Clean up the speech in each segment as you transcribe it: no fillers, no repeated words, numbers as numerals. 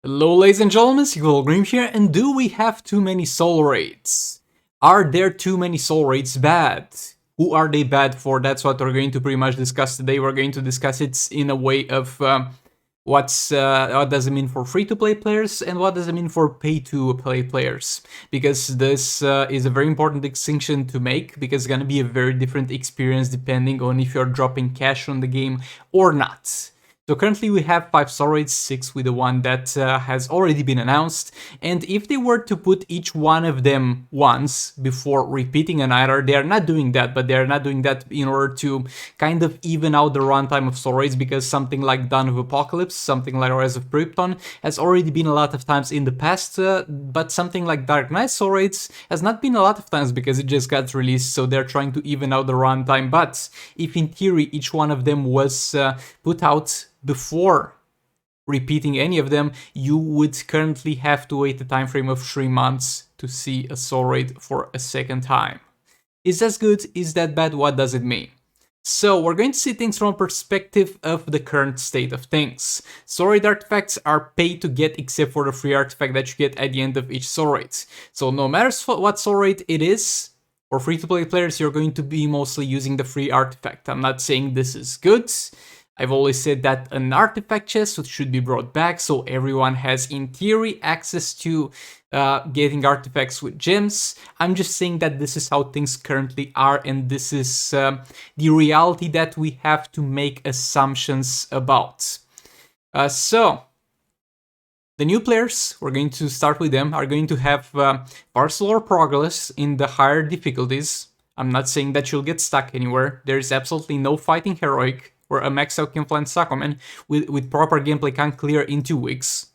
Hello ladies and gentlemen, Sequel Grim here, and do we have too many soul raids? Are there too many soul raids bad? Who are they bad for? That's what we're going to pretty much discuss today. We're going to discuss it in a way of what does it mean for free-to-play players and what does it mean for pay-to-play players, because this is a very important distinction to make, because it's going to be a very different experience depending on if you're dropping cash on the game or not. So currently we have 5 soul raids, 6 with the one that has already been announced, and if they were to put each one of them once before repeating another, they are not doing that, but they are not doing that in order to kind of even out the runtime of soul raids, because something like Dawn of Apocalypse, something like Rise of Krypton has already been a lot of times in the past, but something like Dark Knight soul raids has not been a lot of times because it just got released, so they're trying to even out the runtime. But if in theory each one of them was put out before repeating any of them, you would currently have to wait a time frame of 3 months to see a soul raid for a second time. Is that good? Is that bad? What does it mean? So we're going to see things from a perspective of the current state of things. Soul raid artifacts are paid to get except for the free artifact that you get at the end of each soul raid. So no matter what soul raid it is, for free-to-play players, you're going to be mostly using the free artifact. I'm not saying this is good. I've always said that an artifact chest should be brought back, so everyone has, in theory, access to getting artifacts with gems. I'm just saying that this is how things currently are, and this is the reality that we have to make assumptions about. So, the new players, we're going to start with them, are going to have far slower progress in the higher difficulties. I'm not saying that you'll get stuck anywhere. There is absolutely no fighting heroic where a maxed out Kinflint Sakoman with proper gameplay can clear in 2 weeks.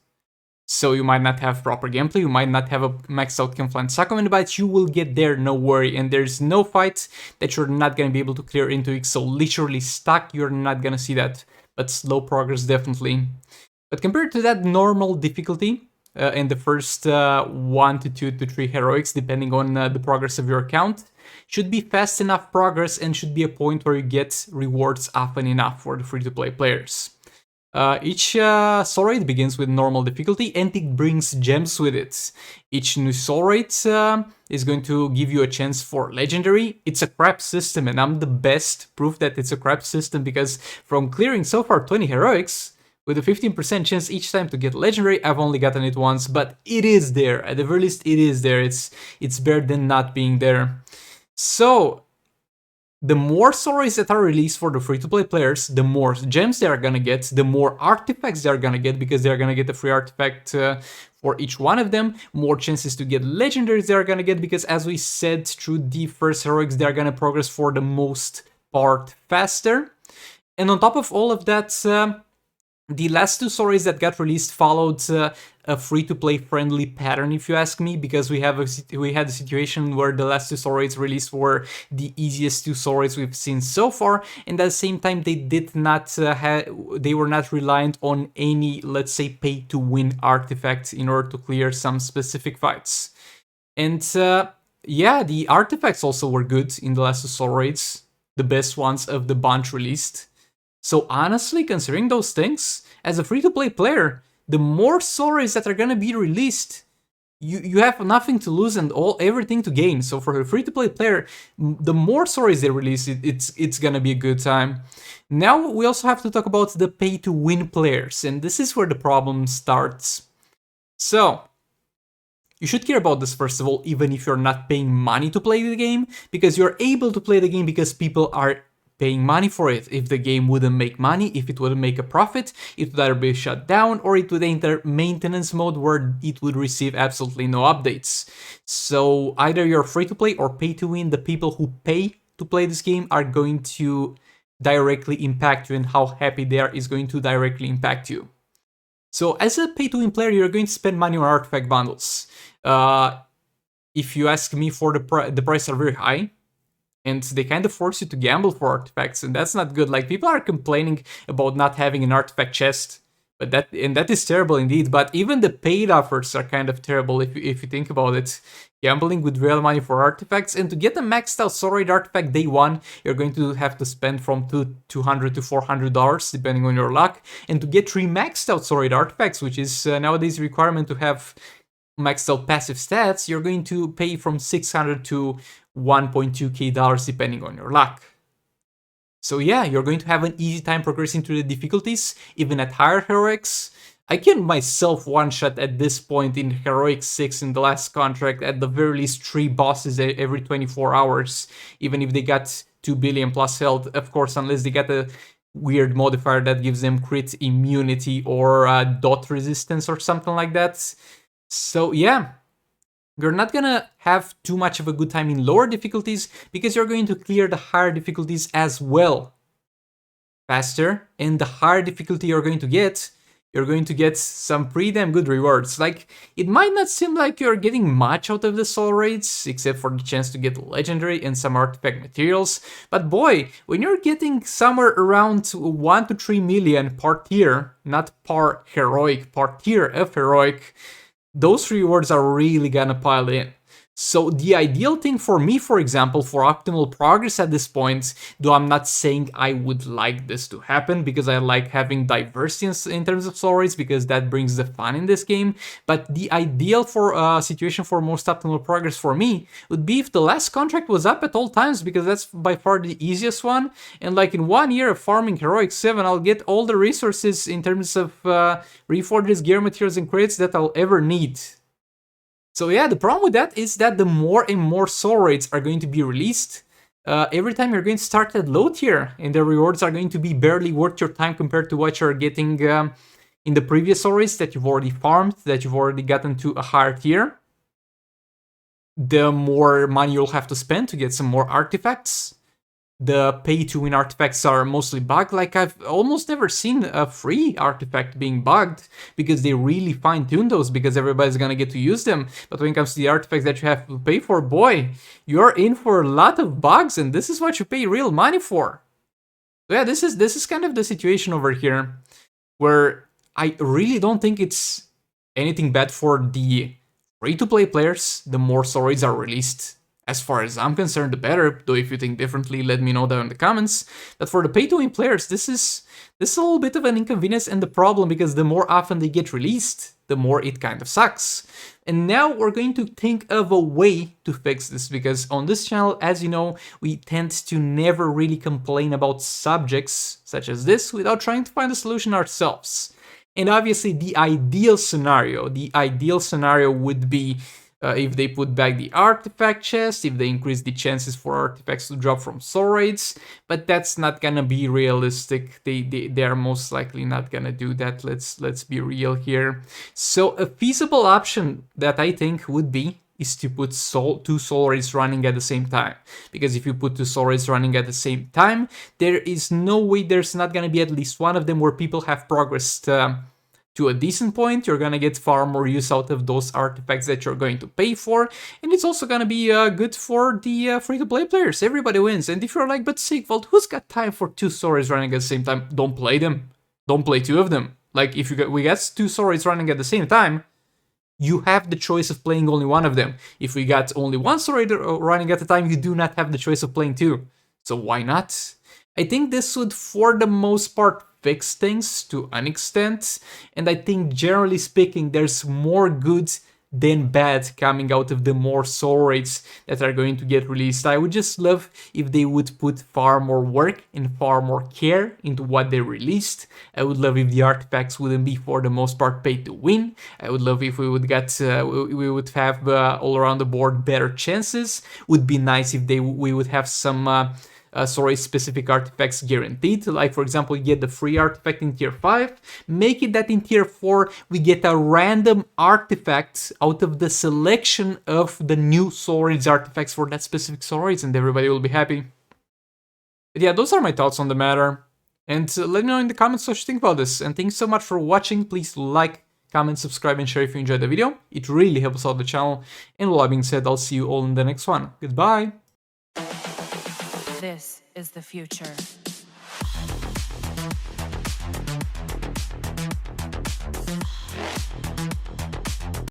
So you might not have proper gameplay, you might not have a maxed out Kinflint Sakoman, but you will get there, no worry. And there's no fight that you're not going to be able to clear in 2 weeks. So literally stuck, you're not going to see that. But slow progress, definitely. But compared to that normal difficulty, in the first 1 to 2 to 3 heroics, depending on the progress of your account, should be fast enough progress and should be a point where you get rewards often enough for the free-to-play players. Each soul raid begins with normal difficulty and it brings gems with it. Each new soul raid is going to give you a chance for legendary. It's a crap system, and I'm the best proof that it's a crap system, because from clearing so far 20 heroics, with a 15% chance each time to get legendary, I've only gotten it once, but it is there. At the very least, it is there. It's better than not being there. So, the more soul raids that are released for the free-to-play players, the more gems they are gonna get, the more artifacts they are gonna get, because they're gonna get a free artifact for each one of them, more chances to get legendaries they are gonna get, because as we said, through the first heroics, they are gonna progress for the most part faster. And on top of all of that, the last 2 soul raids that got released followed a free-to-play friendly pattern, if you ask me, because we had a situation where the last 2 soul raids released were the easiest 2 soul raids we've seen so far, and at the same time they did not they were not reliant on any, let's say, pay-to-win artifacts in order to clear some specific fights. And yeah, the artifacts also were good in the last 2 soul raids, the best ones of the bunch released. So honestly, considering those things, as a free-to-play player, the more soul raids that are gonna be released, you have nothing to lose and everything to gain. So for a free-to-play player, the more soul raids they release, it's gonna be a good time. Now we also have to talk about the pay-to-win players, and this is where the problem starts. So, you should care about this first of all, even if you're not paying money to play the game, because you're able to play the game because people are paying money for it. If the game wouldn't make money, if it wouldn't make a profit, it would either be shut down or it would enter maintenance mode where it would receive absolutely no updates. So either you're free to play or pay to win. The people who pay to play this game are going to directly impact you, and how happy they are is going to directly impact you. So as a pay to win player, you're going to spend money on artifact bundles. If you ask me, for the prices are very high, and they kind of force you to gamble for artifacts, and that's not good. Like, people are complaining about not having an artifact chest, But that is terrible indeed. But even the paid offers are kind of terrible if you think about it. Gambling with real money for artifacts, and to get a maxed out Soul Raid artifact day one, you're going to have to spend from $200 to $400 depending on your luck. And to get 3 maxed out Soul Raid artifacts, which is nowadays a requirement to have maxed out passive stats, you're going to pay from $600 to $1.2k depending on your luck. So yeah, you're going to have an easy time progressing through the difficulties, even at higher heroics. I can myself one-shot at this point in Heroic 6 in the last contract at the very least 3 bosses every 24 hours, even if they got 2 billion plus health, of course, unless they get a weird modifier that gives them crit immunity or dot resistance or something like that. So yeah, you're not gonna have too much of a good time in lower difficulties because you're going to clear the higher difficulties as well faster, and the higher difficulty you're going to get some pretty damn good rewards. Like, it might not seem like you're getting much out of the soul raids, except for the chance to get legendary and some artifact materials, but boy, when you're getting somewhere around 1 to 3 million per tier, not per heroic, per tier of heroic, those rewards are really gonna pile in. So the ideal thing for me, for example, for optimal progress at this point, though I'm not saying I would like this to happen because I like having diversity in terms of soul raids because that brings the fun in this game, but the ideal for situation for most optimal progress for me would be if the last contract was up at all times, because that's by far the easiest one, and like in 1 year of farming Heroic 7, I'll get all the resources in terms of reforges, gear materials, and crates that I'll ever need. So yeah, the problem with that is that the more and more soul raids are going to be released, every time you're going to start at low tier, and the rewards are going to be barely worth your time compared to what you're getting in the previous soul raids that you've already farmed, that you've already gotten to a higher tier. The more money you'll have to spend to get some more artifacts. The pay-to-win artifacts are mostly bugged. Like, I've almost never seen a free artifact being bugged because they really fine-tune those because everybody's gonna get to use them. But when it comes to the artifacts that you have to pay for, boy, you're in for a lot of bugs, and this is what you pay real money for. So yeah, this is kind of the situation over here, where I really don't think it's anything bad for the free-to-play players. The more soul raids are released, as far as I'm concerned, the better. Though if you think differently, let me know down in the comments. But for the pay-to-win players, this is a little bit of an inconvenience and the problem, because the more often they get released, the more it kind of sucks. And now we're going to think of a way to fix this, because on this channel, as you know, we tend to never really complain about subjects such as this without trying to find a solution ourselves. And obviously the ideal scenario would be if they put back the artifact chest, if they increase the chances for artifacts to drop from soul raids, but that's not gonna be realistic. They are most likely not gonna do that. Let's be real here. So a feasible option that I think would be is to put 2 soul raids running at the same time. Because if you put 2 soul raids running at the same time, there is no way there's not gonna be at least one of them where people have progressed to a decent point. You're gonna get far more use out of those artifacts that you're going to pay for, and it's also gonna be good for the free-to-play players. Everybody wins. And if you're like, but Sigvald, who's got time for 2 soul raids running at the same time? Don't play them. Don't play 2 of them. Like, if we got 2 soul raids running at the same time, you have the choice of playing only one of them. If we got only 1 soul raid running at a time, you do not have the choice of playing 2. So why not? I think this would, for the most part, fix things to an extent, and I think generally speaking there's more good than bad coming out of the more soul raids that are going to get released. I would just love if they would put far more work and far more care into what they released. I would love if the artifacts wouldn't be for the most part paid to win. I would love if we would get we would have all around the board better chances. Would be nice if we would have some soul raid specific artifacts guaranteed. Like, for example, you get the free artifact in tier 5, make it that in tier 4 we get a random artifact out of the selection of the new soul raids artifacts for that specific soul raids, and everybody will be happy. But yeah, those are my thoughts on the matter, and let me know in the comments what you think about this. And thanks so much for watching. Please like, comment, subscribe, and share if you enjoyed the video. It really helps out the channel. And with all that being said, I'll see you all in the next one. Goodbye! This is the future.